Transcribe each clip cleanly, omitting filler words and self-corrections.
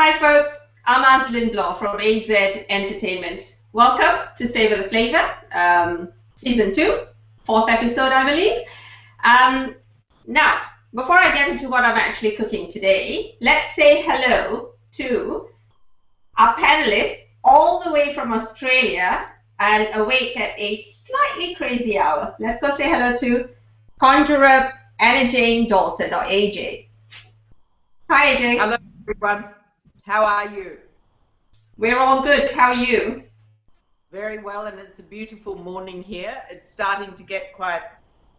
Hi folks, I'm Aslin Blow from AZ Entertainment. Welcome to Savour the Flavour, Season 2, 4th episode I believe. Now, before I get into what I'm actually cooking today, let's say hello to our panelists all the way from Australia and awake at a slightly crazy hour. Let's go say hello to Conjurer Anna Jane Dalton, or AJ. Hi AJ. Hello everyone. How are you? We're all good. How are you? Very well, and it's a beautiful morning here. It's starting to get quite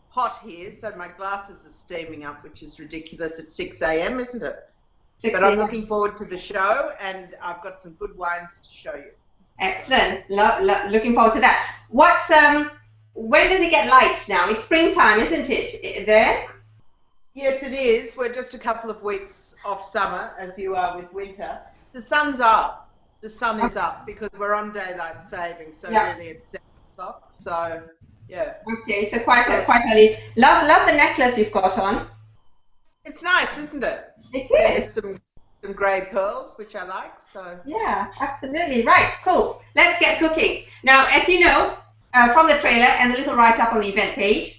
hot here, so my glasses are steaming up, which is ridiculous at 6 a.m., isn't it? 6 But I'm looking forward to the show, and I've got some good wines to show you. Excellent. Looking forward to that. When does it get light now? It's springtime, isn't it, there? Yes, it is. We're just a couple of weeks off summer, as you are with winter. The sun's up. The sun is up because we're on daylight saving, so really it's 7 o'clock. So, yeah. Okay, so quite early. Love the necklace you've got on. It's nice, isn't it? It is. There's some grey pearls, which I like. So. Yeah, absolutely. Right, cool. Let's get cooking. Now, as you know, from the trailer and the little write-up on the event page,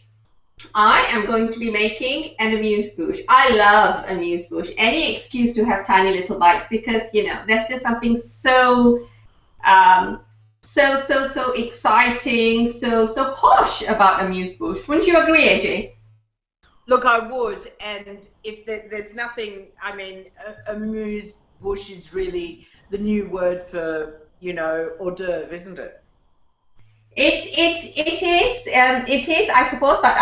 I am going to be making an amuse-bouche. I love amuse-bouche. Any excuse to have tiny little bites because, you know, there's just something so exciting, so posh about amuse-bouche. Wouldn't you agree, AJ? Look, I would. And if there's nothing, I mean, amuse-bouche is really the new word for, you know, hors d'oeuvre, isn't it? It is, I suppose, but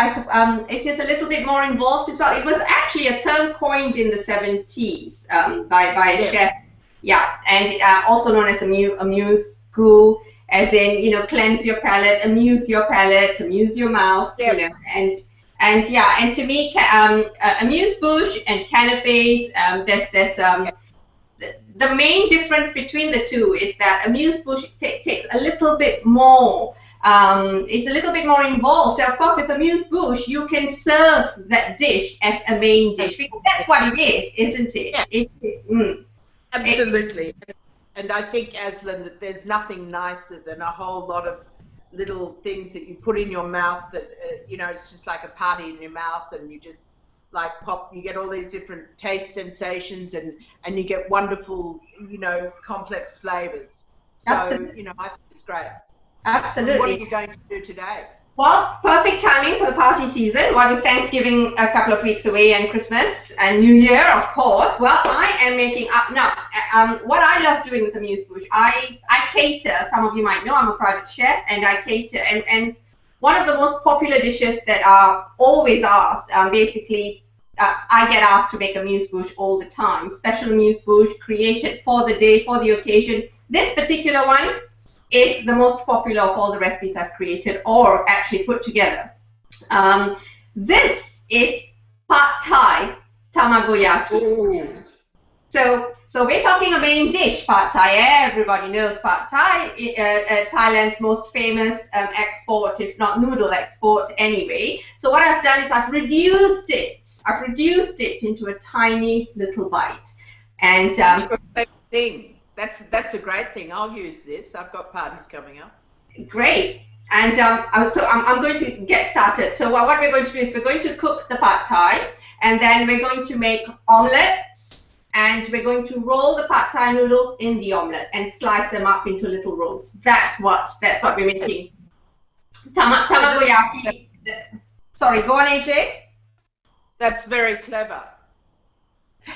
it is a little bit more involved as well. It was actually a term coined in the 70s by a chef, and also known as amuse-gu, as in, you know, cleanse your palate, amuse your mouth, you know, and to me, amuse-bouche and canapes, the main difference between the two is that amuse-bouche takes a little bit more. It's a little bit more involved. Of course, with amuse-bouche, you can serve that dish as a main dish because that's what it is, isn't it? Yeah. It is. Absolutely. And I think, Aslan, that there's nothing nicer than a whole lot of little things that you put in your mouth that, you know, it's just like a party in your mouth, and you just like pop, you get all these different taste sensations, and you get wonderful, you know, complex flavors. So, Absolutely. you know, I think it's great. Absolutely. And what are you going to do today? Well, perfect timing for the party season. What with Thanksgiving a couple of weeks away and Christmas and New Year, of course. Well, I am making up now. What I love doing with Amuse-Bouche, I cater. Some of you might know I'm a private chef, and I cater. And one of the most popular dishes that are always asked, basically, I get asked to make amuse-bouche all the time. Special amuse-bouche created for the day, for the occasion. This particular one is the most popular of all the recipes I've created or actually put together. This is Thai Tamagoyaki. Ooh. So we're talking a main dish, Pad Thai. Everybody knows Pad Thai, Thailand's most famous export, if not noodle export anyway. So what I've done is I've reduced it into a tiny little bite. And thing. That's a great thing. I'll use this. I've got parties coming up. Great. And so I'm going to get started. So what we're going to do is we're going to cook the Pad Thai, and then we're going to make omelettes. And we're going to roll the Pad Thai noodles in the omelette and slice them up into little rolls. That's what we're making. Tamagoyaki. Sorry, go on, AJ. That's very clever.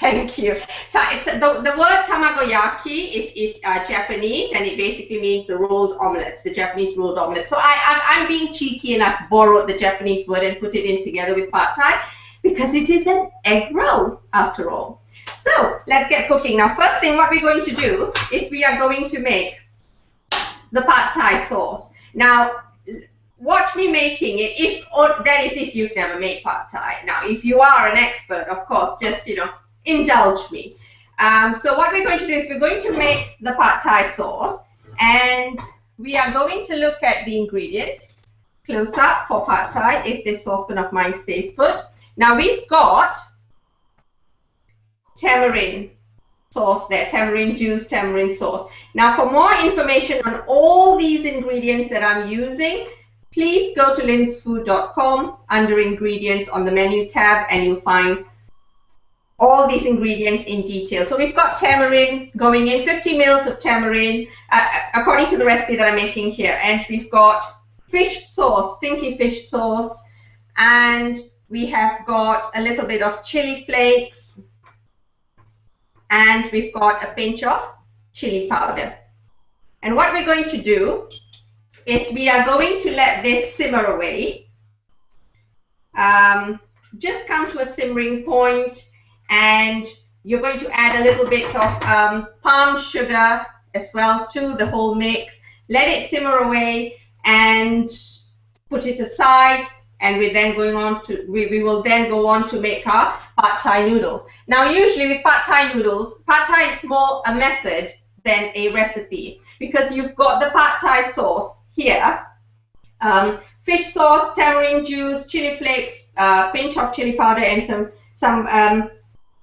Thank you. The word tamagoyaki is Japanese, and it basically means the rolled omelette, the Japanese rolled omelette. So I'm being cheeky, and I've borrowed the Japanese word and put it in together with Pad Thai because it is an egg roll after all. So let's get cooking. Now, first thing, what we're going to do is we are going to make the Pad Thai sauce. Now, watch me making it, that is if you've never made Pad Thai. Now, if you are an expert, of course, just, you know, indulge me. So what we're going to do is we're going to make the Pad Thai sauce, and we are going to look at the ingredients close up for Pad Thai if this saucepan of mine stays put. Now we've got tamarind, sauce there, tamarind juice, tamarind sauce. Now, for more information on all these ingredients that I'm using, please go to linsfood.com under ingredients on the menu tab, and you'll find all these ingredients in detail. So we've got tamarind going in, 50 mils of tamarind, according to the recipe that I'm making here. And we've got fish sauce, stinky fish sauce, and we have got a little bit of chili flakes, and we've got a pinch of chili powder. And what we're going to do is we are going to let this simmer away, just come to a simmering point, and you're going to add a little bit of palm sugar as well to the whole mix. Let it simmer away and put it aside, and we're then going on to, we will then go on to make our Pad Thai noodles. Now, usually with Pad Thai noodles, Pad Thai is more a method than a recipe, because you've got the Pad Thai sauce here, fish sauce, tamarind juice, chili flakes, pinch of chili powder, and some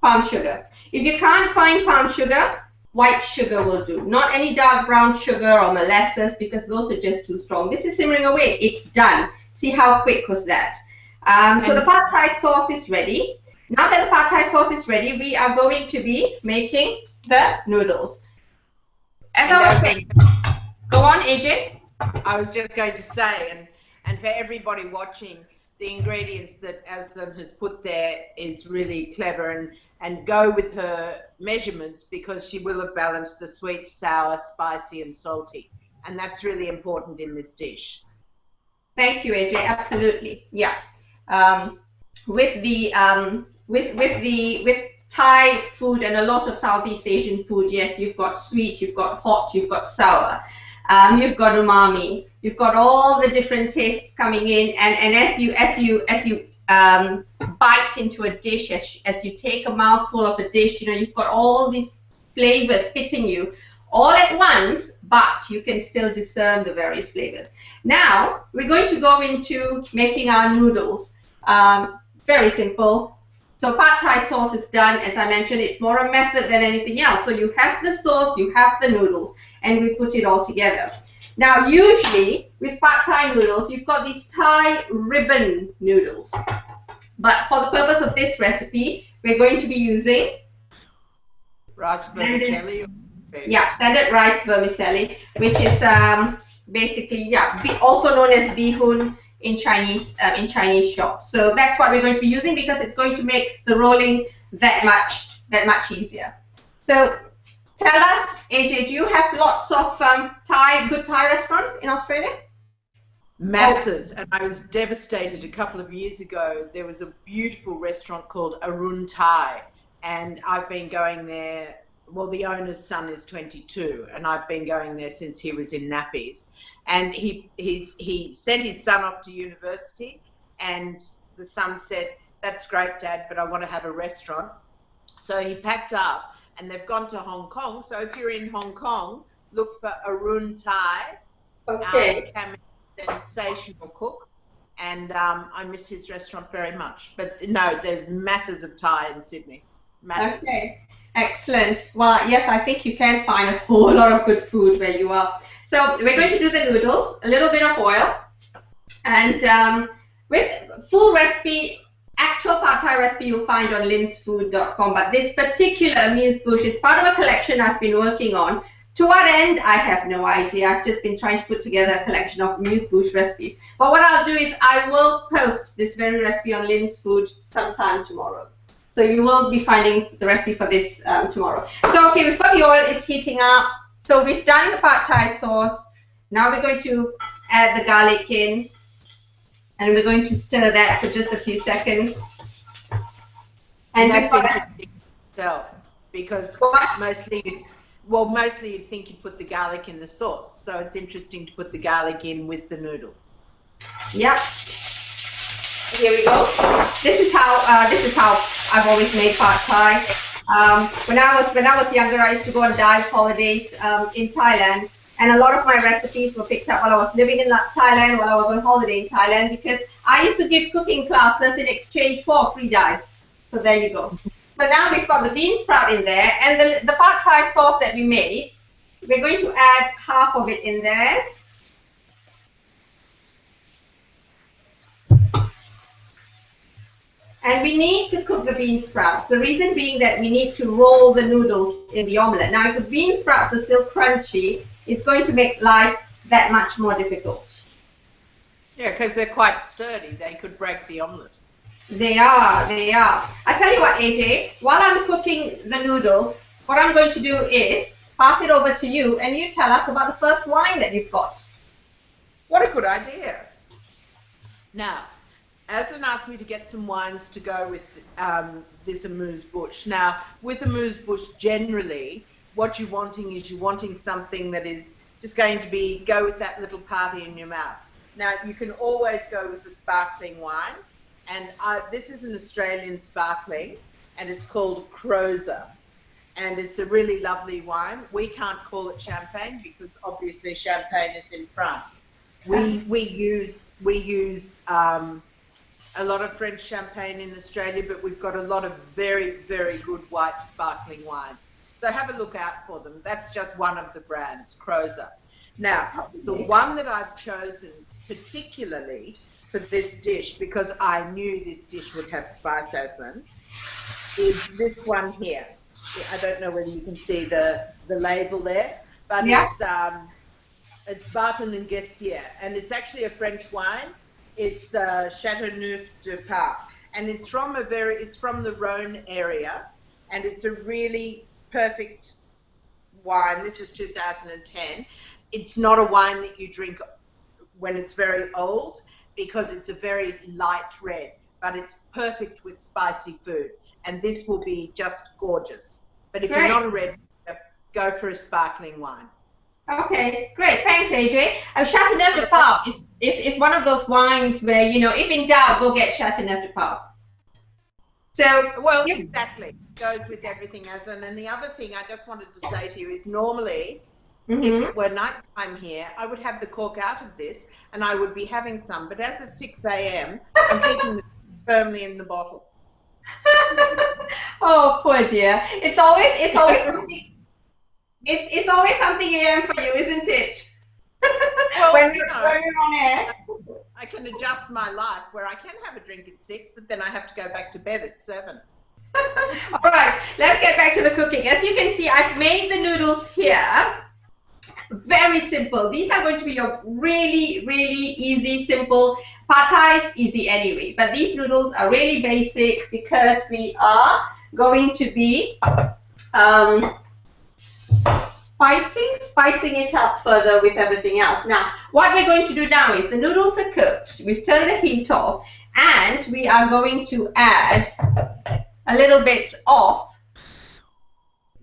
palm sugar. If you can't find palm sugar, white sugar will do. Not any dark brown sugar or molasses, because those are just too strong. This is simmering away. It's done. See how quick was that? So the Pad Thai sauce is ready. Now that the Pad Thai sauce is ready, we are going to be making the noodles. As I was saying, go on, AJ. I was just going to say, and for everybody watching, the ingredients that Aslan has put there is really clever, and go with her measurements, because she will have balanced the sweet, sour, spicy, and salty, and that's really important in this dish. Thank you, AJ. Absolutely, yeah. With Thai food and a lot of Southeast Asian food, yes, you've got sweet, you've got hot, you've got sour, you've got umami, you've got all the different tastes coming in, and as you bite into a dish, as you take a mouthful of a dish, you know, you've got all these flavors hitting you all at once, but you can still discern the various flavors. Now we're going to go into making our noodles. Very simple. So Pad Thai sauce is done. As I mentioned, it's more a method than anything else. So you have the sauce, you have the noodles, and we put it all together. Now, usually with Pad Thai noodles, you've got these Thai ribbon noodles. But for the purpose of this recipe, we're going to be using rice vermicelli. Yeah, standard rice vermicelli, which is basically, yeah, also known as bihun in Chinese shops. So that's what we're going to be using, because it's going to make the rolling that much easier. So tell us, AJ, do you have lots of good Thai restaurants in Australia? Masses, and I was devastated a couple of years ago. There was a beautiful restaurant called Arun Thai, and I've been going there. Well, the owner's son is 22, and I've been going there since he was in nappies. And he sent his son off to university, and the son said, "That's great, Dad, but I want to have a restaurant." So he packed up, and they've gone to Hong Kong. So if you're in Hong Kong, look for Arun Thai. Okay. Sensational cook, and I miss his restaurant very much. But no, there's masses of Thai in Sydney. Masses. Okay. Excellent. Well, yes, I think you can find a whole lot of good food where you are. So we're going to do the noodles, a little bit of oil, and with full recipe, actual Pad Thai recipe you'll find on linsfood.com. But this particular Amuse-Bouche is part of a collection I've been working on. To what end, I have no idea. I've just been trying to put together a collection of Amuse-Bouche recipes. But what I'll do is I will post this very recipe on Linsfood sometime tomorrow. So you will be finding the recipe for this tomorrow. So, okay, we've got the oil is heating up. So we've done the Pad Thai sauce. Now we're going to add the garlic in. And we're going to stir that for just a few seconds. And that's interesting itself, because mostly you'd think you'd put the garlic in the sauce. So it's interesting to put the garlic in with the noodles. Yep. Here we go. This is how I've always made Pad Thai. When I was younger, I used to go on dive holidays in Thailand, and a lot of my recipes were picked up while I was living in Thailand, while I was on holiday in Thailand, because I used to give cooking classes in exchange for free dives. So there you go. So now we've got the bean sprout in there, and the pad thai sauce that we made, we're going to add half of it in there. And we need to cook the bean sprouts. The reason being that we need to roll the noodles in the omelette. Now, if the bean sprouts are still crunchy, it's going to make life that much more difficult. Yeah, because they're quite sturdy. They could break the omelette. They are, they are. I tell you what, AJ, while I'm cooking the noodles, what I'm going to do is pass it over to you, and you tell us about the first wine that you've got. What a good idea. Now, Aslan asked me to get some wines to go with this Amuse-Bouche. Now, with Amuse-Bouche, generally, what you're wanting is you're wanting something that is just going to go with that little party in your mouth. Now, you can always go with the sparkling wine, and this is an Australian sparkling, and it's called Croza, and it's a really lovely wine. We can't call it champagne because obviously champagne is in France. We use a lot of French champagne in Australia, but we've got a lot of very, very good white sparkling wines. So have a look out for them. That's just one of the brands, Croza. Now, the one that I've chosen particularly for this dish, because I knew this dish would have spice, Aslan, is this one here. I don't know whether you can see the label there, but yeah. It's Barton and Gestier, and it's actually a French wine. It's Chateauneuf du Pape, and it's from the Rhone area, and it's a really perfect wine. This is 2010. It's not a wine that you drink when it's very old because it's a very light red, but it's perfect with spicy food, and this will be just gorgeous. But if you're not a red, go for a sparkling wine. Okay, great. Thanks, AJ. Chateauneuf du Pape is one of those wines where, you know, if in doubt, go get Chateauneuf du Pape. So, well, exactly. It goes with everything, Aslan. And the other thing I just wanted to say to you is normally, if it were night time here, I would have the cork out of this and I would be having some. But as it's 6 a.m., I'm keeping it firmly in the bottle. Oh, poor dear. It's always something. It's always something AM for you, isn't it? Well, when we're on air. I can adjust my life where I can have a drink at 6, but then I have to go back to bed at 7. All right, let's get back to the cooking. As you can see, I've made the noodles here. Very simple. These are going to be your really, really easy, simple. Pad Thai is easy anyway, but these noodles are really basic because we are going to be spicing it up further with everything else. Now, what we're going to do now is the noodles are cooked. We've turned the heat off, and we are going to add a little bit of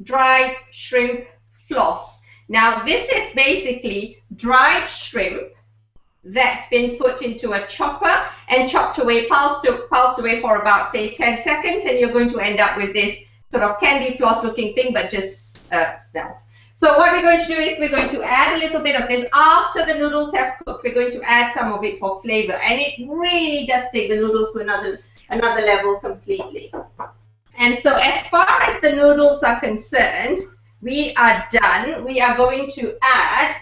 dried shrimp floss. Now, this is basically dried shrimp that's been put into a chopper and chopped away, pulsed away for about, say, 10 seconds, and you're going to end up with this sort of candy floss looking thing, but just smells. So what we're going to do is we're going to add a little bit of this after the noodles have cooked. We're going to add some of it for flavor, and it really does take the noodles to another level completely. And so as far as the noodles are concerned, we are done. We are going to add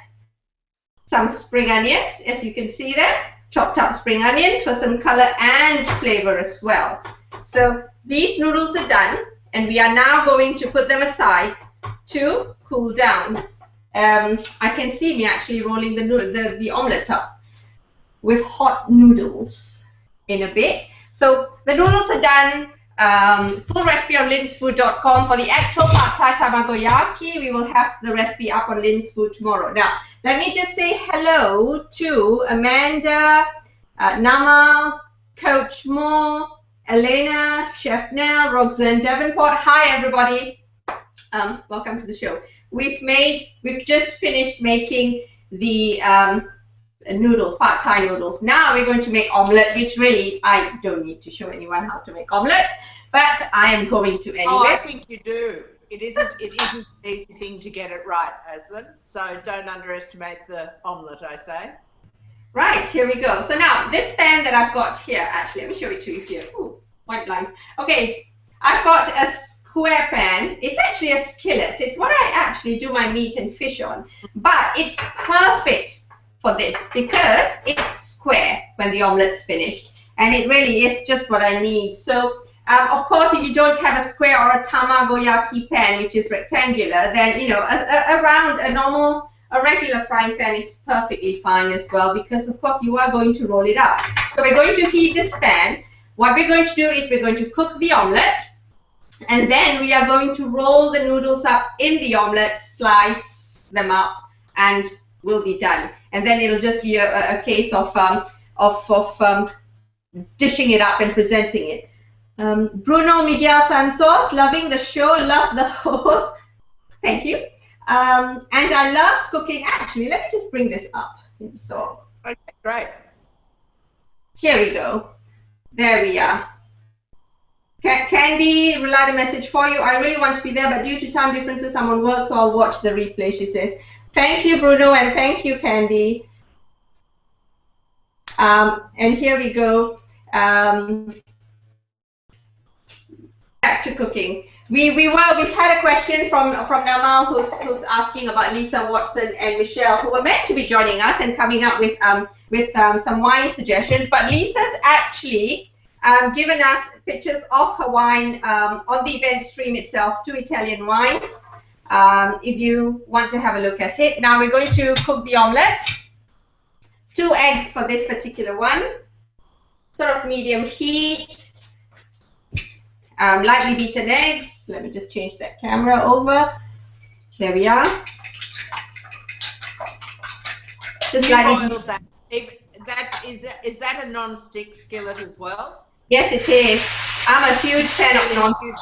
some spring onions, as you can see there, chopped up spring onions for some color and flavor as well. So these noodles are done, and we are now going to put them aside to cool down. I can see me actually rolling the omelette up with hot noodles in a bit. So the noodles are done. Full recipe on linsfood.com. For the actual Thai Tamagoyaki, we will have the recipe up on Lin's Food tomorrow. Now, let me just say hello to Amanda, Namal, Coach Mo, Elena, Chef Nell, Roxanne Davenport. Hi, everybody. Welcome to the show. We've just finished making the noodles, Pad Thai noodles. Now we're going to make omelette, which really I don't need to show anyone how to make omelette, but I am going to anyway. Oh, I think you do. It isn't an easy thing to get it right, Aslan. So don't underestimate the omelette, I say. Right, here we go. So now this pan that I've got here, actually, let me show it to you here. Ooh, white lines. Okay, I've got a square pan. It's actually a skillet. It's what I actually do my meat and fish on. But it's perfect for this because it's square when the omelette's finished. And it really is just what I need. So, of course, if you don't have a square or a tamagoyaki pan, which is rectangular, then, you know, a regular frying pan is perfectly fine as well, because, of course, you are going to roll it up. So we're going to heat this pan. What we're going to do is we're going to cook the omelette, and then we are going to roll the noodles up in the omelette, slice them up, and we'll be done. And then it'll just be a case of dishing it up and presenting it. Bruno Miguel Santos, loving the show, love the host. Thank you. And I love cooking. Actually, let me just bring this up. So, okay, great. Here we go. There we are. Candy relayed a message for you. I really want to be there, but due to time differences, I'm on work, so I'll watch the replay, she says. Thank you, Bruno, and thank you, Candy. And here we go. Back to cooking. We've had a question from Namal who's asking about Lisa Watson and Michelle, who were meant to be joining us and coming up with some wine suggestions, but Lisa's actually given us pictures of her wine on the event stream itself, 2 Italian wines, if you want to have a look at it. Now we're going to cook the omelette. 2 eggs for this particular one, sort of medium heat, lightly beaten eggs. Let me just change that camera over. There we are. Just lightly beaten. Is that a non-stick skillet as well? Yes, it is. I'm a huge fan of non-stick.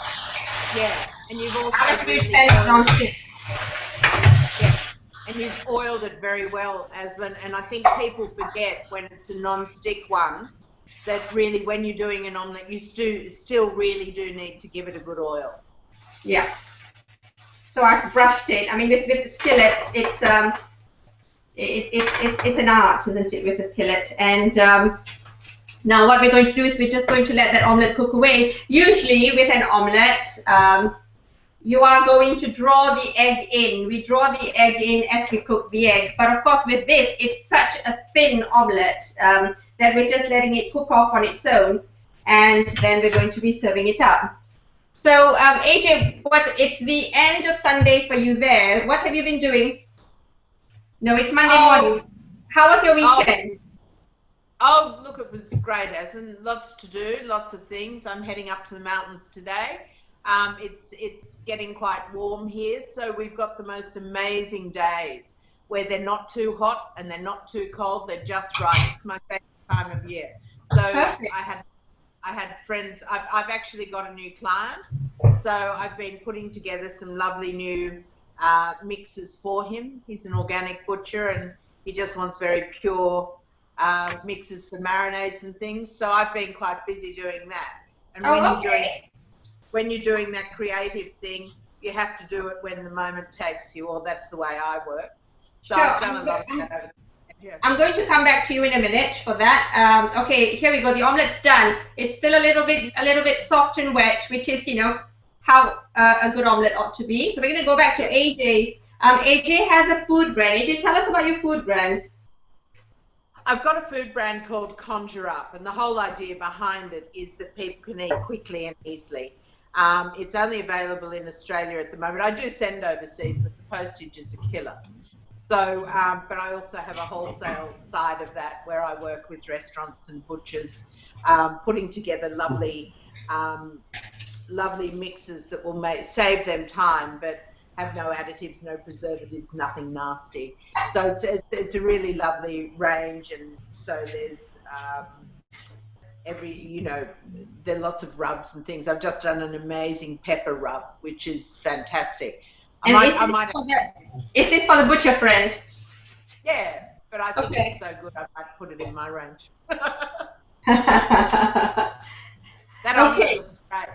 Yeah, and you've also. I'm a huge fan of non-stick. Yeah, and you've oiled it very well, Aslan. And I think people forget when it's a non-stick one that really, when you're doing an omelette, you still really do need to give it a good oil. Yeah. So I've brushed it. I mean, with the skillets, it's an art, isn't it, with the skillet? And now what we're going to do is we're just going to let that omelette cook away. Usually with an omelette, you are going to draw the egg in. We draw the egg in as we cook the egg. But of course with this, it's such a thin omelette that we're just letting it cook off on its own. And then we're going to be serving it up. So AJ, it's the end of Sunday for you there. What have you been doing? No, it's Monday morning. How was your weekend? Oh, look, it was great, Aslan. Lots to do, lots of things. I'm heading up to the mountains today. It's getting quite warm here, so we've got the most amazing days where they're not too hot and they're not too cold. They're just right. It's my favorite time of year. So perfect. I had friends. I've actually got a new client, so I've been putting together some lovely new mixes for him. He's an organic butcher and he just wants very pure mixes for marinades and things. So I've been quite busy doing that. And when you're doing that creative thing, you have to do it when the moment takes you, or that's the way I work. So sure. I've done a lot of that. Yeah. I'm going to come back to you in a minute for that. Okay, here we go. The omelette's done. It's still a little bit soft and wet, which is, you know, how a good omelette ought to be. So we're going to go back to AJ. AJ has a food brand. AJ, tell us about your food brand. I've got a food brand called Conjure Up, and the whole idea behind it is that people can eat quickly and easily. It's only available in Australia at the moment. I do send overseas, but the postage is a killer. So, but I also have a wholesale side of that where I work with restaurants and butchers, putting together lovely mixes that will save them time, but have no additives, no preservatives, nothing nasty. So it's a really lovely range, and so there's there are lots of rubs and things. I've just done an amazing pepper rub, which is fantastic. Is this for the butcher friend? Yeah, but I think it's so good I might put it in my range. That looks great.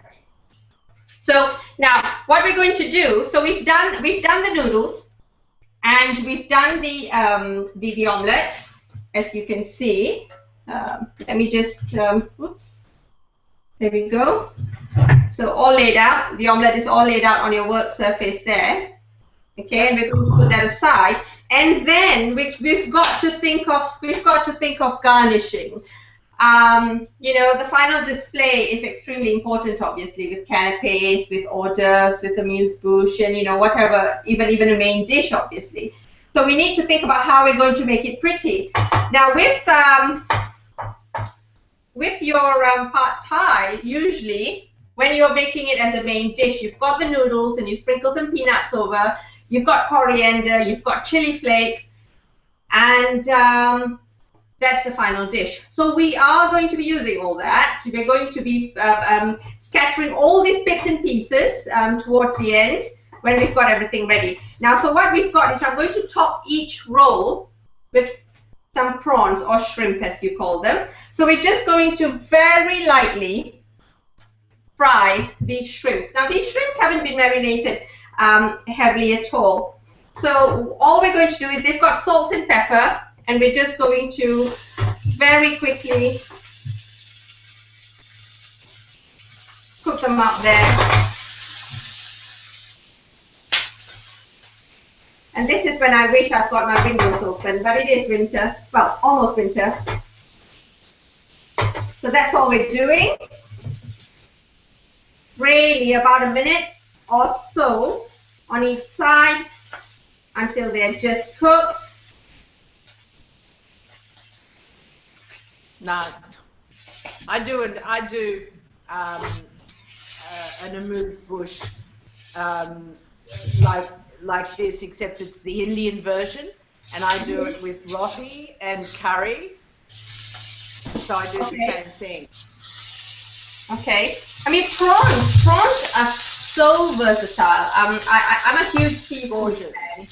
So now what we're going to do, so we've done the noodles and we've done the omelette, as you can see. Let me just oops, there we go. So all laid out. The omelette is all laid out on your work surface there. Okay, and we're going to put that aside. And then we've got to think of garnishing. You know, the final display is extremely important, obviously, with canapes, with hors d'oeuvres, with amuse-bouche, and, you know, whatever, even a main dish, obviously. So we need to think about how we're going to make it pretty. Now, with your pad Thai, usually, when you're making it as a main dish, you've got the noodles and you sprinkle some peanuts over, you've got coriander, you've got chili flakes, and that's the final dish. So we are going to be using all that. We're going to be scattering all these bits and pieces towards the end when we've got everything ready. Now, so what we've got is I'm going to top each roll with some prawns or shrimp, as you call them. So we're just going to very lightly fry these shrimps. Now, these shrimps haven't been marinated heavily at all. So all we're going to do is they've got salt and pepper, and we're just going to very quickly cook them up there. And this is when I wish I've got my windows open, but it is winter, well, almost winter. So that's all we're doing. Really about a minute or so on each side until they're just cooked. Nice. I do an amuse-bouche like this, except it's the Indian version, and I do it with roti and curry. So I do the same thing. Okay. I mean, prawns are so versatile. I'm a huge seafood fan,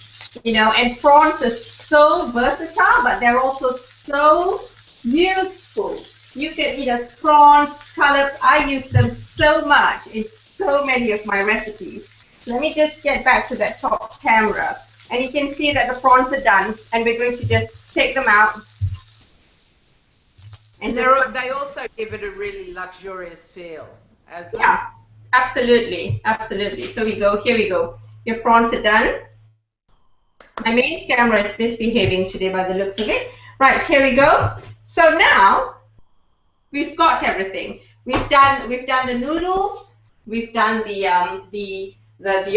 you know, and prawns are so versatile, but they're also so useful. You can eat as prawns, scallops. I use them so much in so many of my recipes. Let me just get back to that top camera, and you can see that the prawns are done, and we're going to just take them out. And they also give it a really luxurious feel as well. Yeah, absolutely, absolutely. So here we go. Your prawns are done. My main camera is misbehaving today by the looks of it. Right, here we go. So now we've got everything. We've done the noodles. We've done the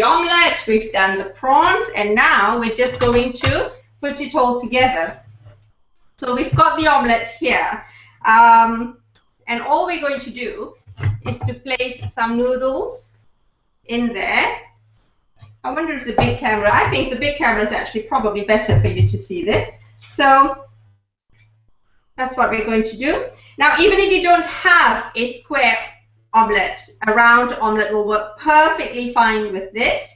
omelette. We've done the prawns, and now we're just going to put it all together. So we've got the omelette here, and all we're going to do is to place some noodles in there. I wonder if the big camera, I think the big camera is actually probably better for you to see this. So that's what we're going to do. Now, even if you don't have a square omelette, a round omelette will work perfectly fine with this.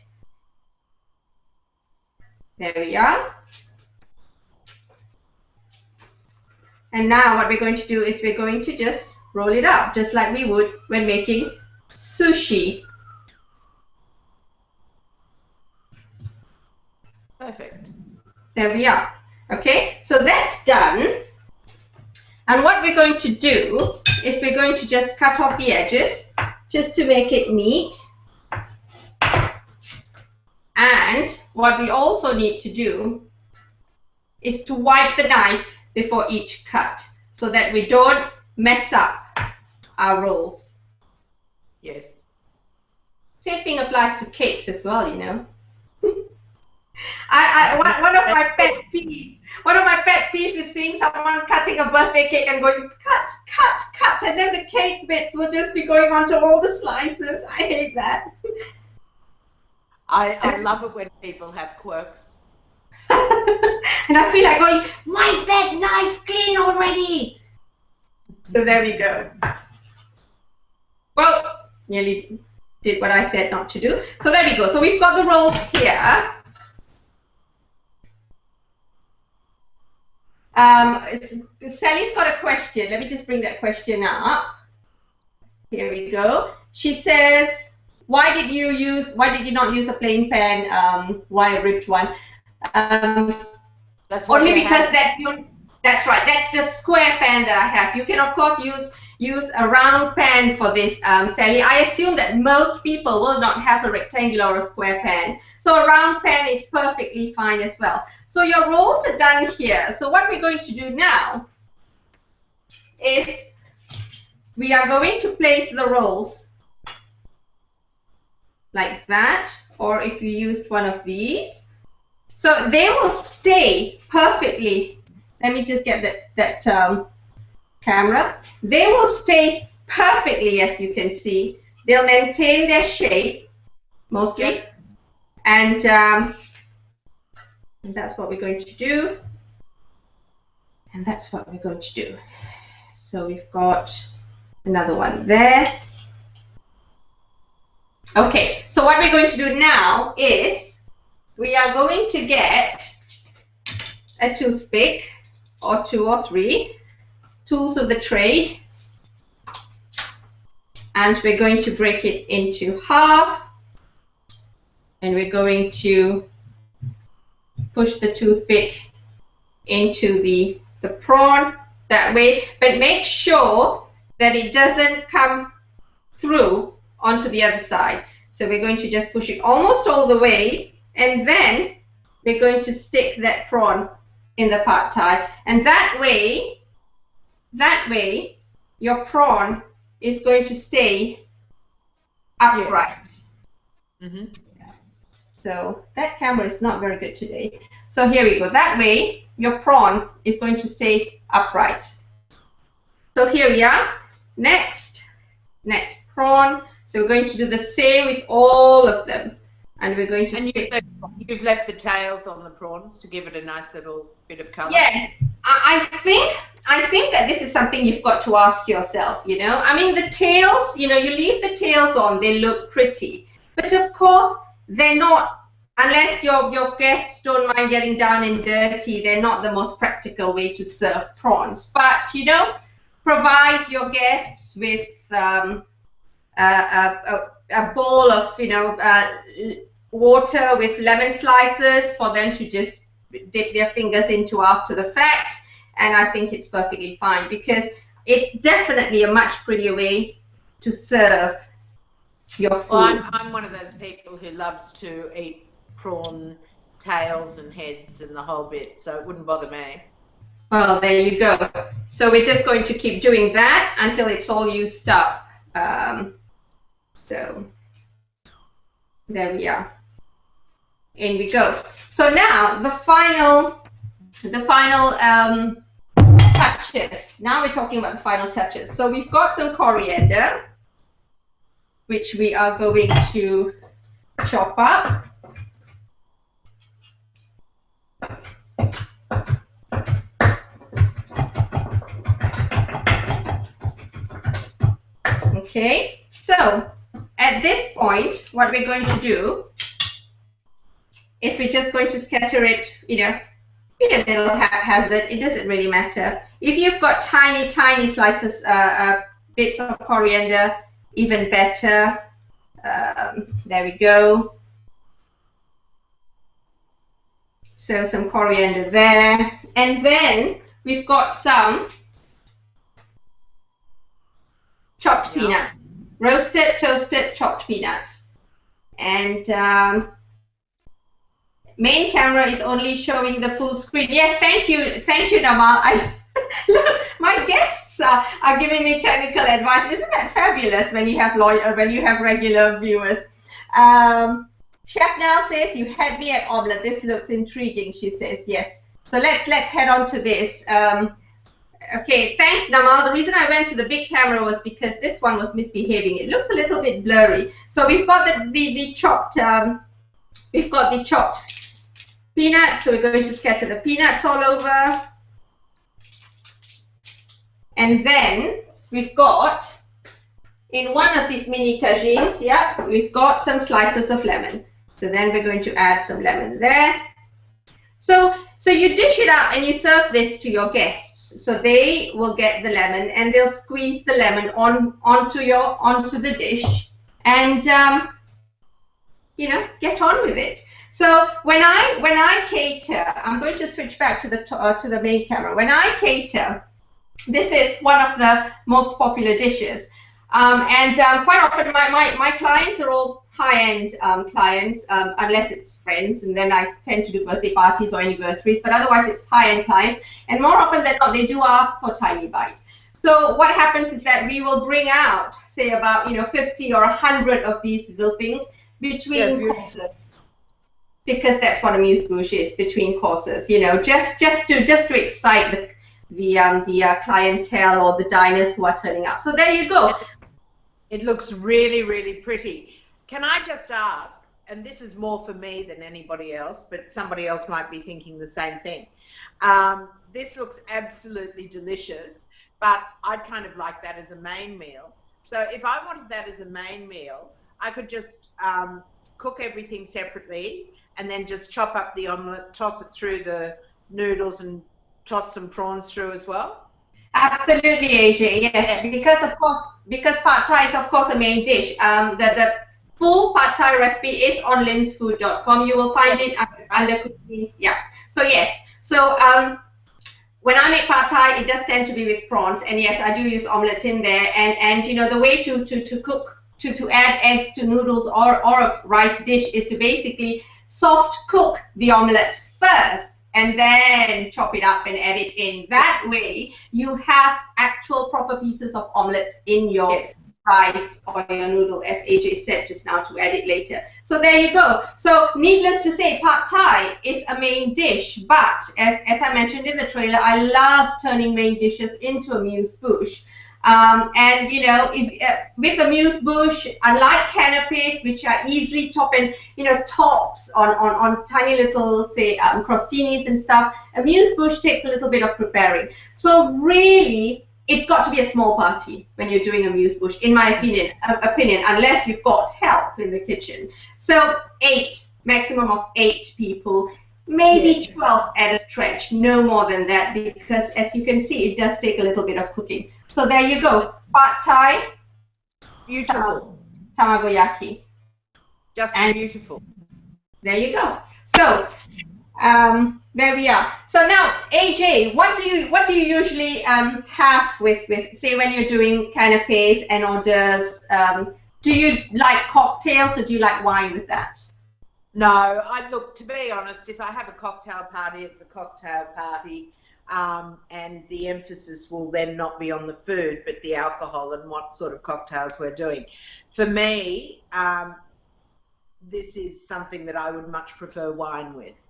There we are. And now what we're going to do is we're going to just roll it up, just like we would when making sushi. Perfect. There we are. Okay, so that's done. And what we're going to do is we're going to just cut off the edges just to make it neat. And what we also need to do is to wipe the knife before each cut so that we don't mess up our rolls. Yes. Same thing applies to cakes as well, you know. One of my pet peeves is seeing someone cutting a birthday cake and going cut, cut, cut, and then the cake bits will just be going onto all the slices. I hate that. I love it when people have quirks. And I feel like going, wipe that knife clean already. So there we go. Well, nearly did what I said not to do. So there we go. So we've got the rolls here. Sally's got a question. Let me just bring that question up. Here we go. She says, why did you not use a plain pan, wire ribbed one? That's only because that's right. That's the square pan that I have. You can of course use use a round pan for this, Sally. I assume that most people will not have a rectangular or a square pan. So a round pan is perfectly fine as well. So your rolls are done here. So what we're going to do now is we are going to place the rolls like that, or if you used one of these. So they will stay perfectly. Let me just get that camera. They will stay perfectly, as you can see. They'll maintain their shape, mostly. Yep. And that's what we're going to do. And that's what we're going to do. So we've got another one there. Okay, so what we're going to do now is we are going to get a toothpick, or 2 or 3, tools of the trade, and we're going to break it into half, and we're going to push the toothpick into the prawn that way, but make sure that it doesn't come through onto the other side. So we're going to just push it almost all the way, and then we're going to stick that prawn in the pad thai, and that way your prawn is going to stay upright. Yes. Mm-hmm. So that camera is not very good today. So here we go. That way your prawn is going to stay upright. So here we are. Next prawn. So we're going to do the same with all of them, and we're going to stick. You've left the tails on the prawns to give it a nice little bit of colour. Yes, I think that this is something you've got to ask yourself. You know, I mean, the tails. You know, you leave the tails on; they look pretty, but of course they're not. Unless your guests don't mind getting down and dirty, they're not the most practical way to serve prawns. But you know, provide your guests with a bowl of, you know, water with lemon slices for them to just dip their fingers into after the fact, and I think it's perfectly fine, because it's definitely a much prettier way to serve your food. Well, I'm one of those people who loves to eat prawn tails and heads and the whole bit, so it wouldn't bother me. Well, there you go. So we're just going to keep doing that until it's all used up. So there we are. In we go. So now the final touches. Now we're talking about the final touches. So we've got some coriander, which we are going to chop up. Okay, so at this point, what we're going to do is we're just going to scatter it, you know, in a little haphazard. It doesn't really matter. If you've got tiny slices, bits of coriander, even better. There we go. So some coriander there, and then we've got some chopped peanuts, roasted, toasted, chopped peanuts. And main camera is only showing the full screen. Yes, thank you, Namal. Look, my guests are giving me technical advice. Isn't that fabulous when you have regular viewers? Chef Nell says, you had me at omelette. This looks intriguing, she says. Yes. So let's head on to this. Okay, thanks, Namal. The reason I went to the big camera was because this one was misbehaving. It looks a little bit blurry. So we've got the chopped peanuts. So we're going to scatter the peanuts all over. And then we've got, in one of these mini tagines, yeah, we've got some slices of lemon. So then we're going to add some lemon there. So you dish it up and you serve this to your guests. So they will get the lemon and they'll squeeze the lemon onto the dish, and you know, get on with it. So when I cater, I'm going to switch back to the main camera. When I cater, this is one of the most popular dishes. Quite often my clients are all high-end clients, unless it's friends, and then I tend to do birthday parties or anniversaries, but otherwise it's high-end clients, and more often than not, they do ask for tiny bites. So what happens is that we will bring out, say, about 50 or 100 of these little things between courses, because that's what Amuse-Bouche is, between courses. Just to excite the clientele or the diners who are turning up. So there you go. It looks really, really pretty. Can I just ask, and this is more for me than anybody else, but somebody else might be thinking the same thing. This looks absolutely delicious, but I'd kind of like that as a main meal. So if I wanted that as a main meal, I could just cook everything separately and then just chop up the omelette, toss it through the noodles and toss some prawns through as well. Absolutely, AJ. Yes, because pad thai is of course a main dish. The full pad thai recipe is on linsfood.com. You will find it under cookies. Yeah. So yes. So when I make pad thai, it does tend to be with prawns, and yes, I do use omelette in there. And the way to cook to add eggs to noodles or a rice dish is to basically soft cook the omelette first, and then chop it up and add it in. That way, you have actual proper pieces of omelette in your rice or your noodle, as AJ said just now, to add it later. So there you go. So needless to say, pad thai is a main dish, but as I mentioned in the trailer, I love turning main dishes into Amuse-Bouche. With Amuse-Bouche, unlike canapes, which are easily tops on tiny little, say, crostinis and stuff, Amuse-Bouche takes a little bit of preparing. So really, it's got to be a small party when you're doing Amuse-Bouche, in my opinion, unless you've got help in the kitchen. So maximum of 8 people, maybe 12 at a stretch, no more than that, because as you can see, it does take a little bit of cooking. So there you go, pad thai, beautiful, Tamagoyaki, just beautiful. There you go. So there we are. So now, AJ, what do you usually have with say when you're doing canapes and hors d'oeuvres? Do you like cocktails or do you like wine with that? No, to be honest, if I have a cocktail party, it's a cocktail party. And the emphasis will then not be on the food, but the alcohol and what sort of cocktails we're doing. For me, this is something that I would much prefer wine with.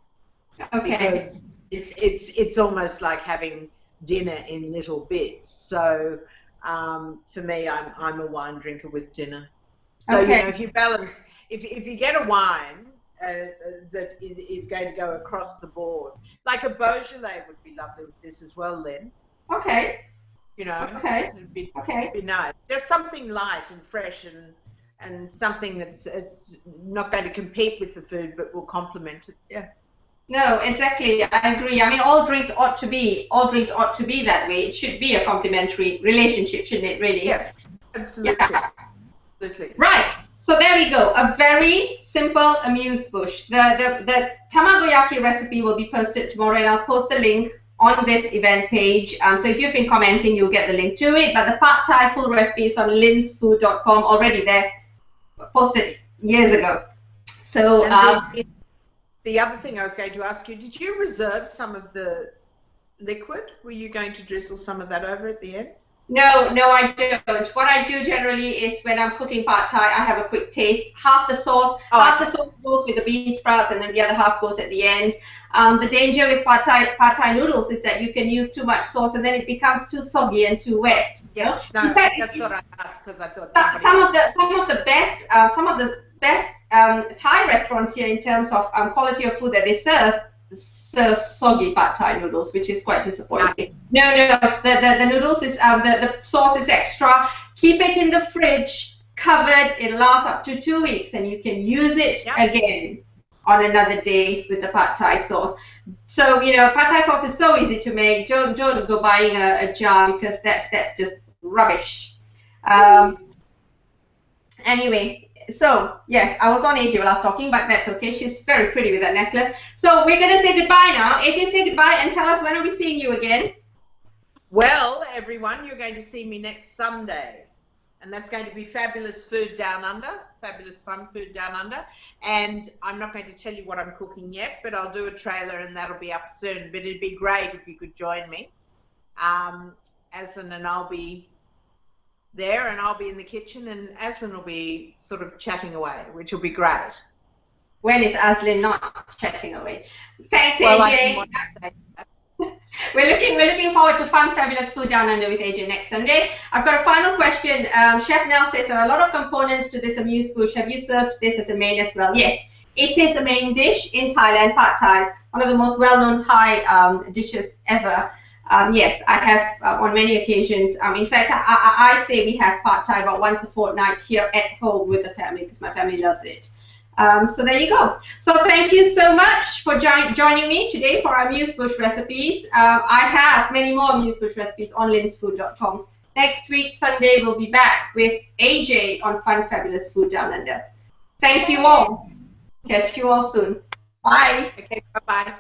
Okay. Because it's almost like having dinner in little bits. So for me, I'm a wine drinker with dinner. So if you balance, if you get a wine that is going to go across the board. Like a Beaujolais would be lovely with this as well, Lynn. Okay. It'd be nice. Just something light and fresh and something it's not going to compete with the food but will complement it. Yeah. No, exactly. I agree. I mean, all drinks ought to be that way. It should be a complementary relationship, shouldn't it, really? Yeah, absolutely. Yeah. Absolutely. Right. So there we go, a very simple Amuse-Bouche. The Tamagoyaki recipe will be posted tomorrow, and I'll post the link on this event page. So if you've been commenting, you'll get the link to it. But the pad thai full recipe is on linsfood.com, already there, posted years ago. So the other thing I was going to ask you, did you reserve some of the liquid? Were you going to drizzle some of that over at the end? No, I don't. What I do generally is when I'm cooking pad thai, I have a quick taste. Half the sauce goes with the bean sprouts, and then the other half goes at the end. The danger with pad thai noodles is that you can use too much sauce, and then it becomes too soggy and too wet. Yeah, no, that's what I asked because I thought some of the best Thai restaurants here in terms of quality of food that they serve soggy pad thai noodles, which is quite disappointing. No, the noodles is the sauce is extra. Keep it in the fridge, covered. It lasts up to 2 weeks, and you can use it again on another day with the pad thai sauce. So pad thai sauce is so easy to make. Don't go buying a jar, because that's just rubbish. Anyway. So, yes, I was on AJ while I was talking, but that's okay. She's very pretty with that necklace. So we're going to say goodbye now. AJ, say goodbye and tell us, when are we seeing you again? Well, everyone, you're going to see me next Sunday, and that's going to be Fabulous Food Down Under, Fabulous Fun Food Down Under, and I'm not going to tell you what I'm cooking yet, but I'll do a trailer and that'll be up soon. But it'd be great if you could join me. Aslan and I'll be there, and I'll be in the kitchen, and Aslan will be sort of chatting away, which will be great. When is Aslan not chatting away? Thanks, Well, AJ. We're looking forward to fun, fabulous food down under with AJ next Sunday. I've got a final question. Chef Nell says there are a lot of components to this amuse-bouche. Have you served this as a main as well? Yes, it is a main dish in Thailand, Pad Thai, one of the most well-known Thai dishes ever. Yes, I have on many occasions. In fact, I say we have Pad Thai about once a fortnight here at home with the family because my family loves it. So there you go. So thank you so much for joining me today for our Amuse-Bouche recipes. I have many more Amuse-Bouche recipes on linsfood.com. Next week, Sunday, we'll be back with AJ on Fun Fabulous Food Down Under. Thank you all. Catch you all soon. Bye. Okay, bye-bye.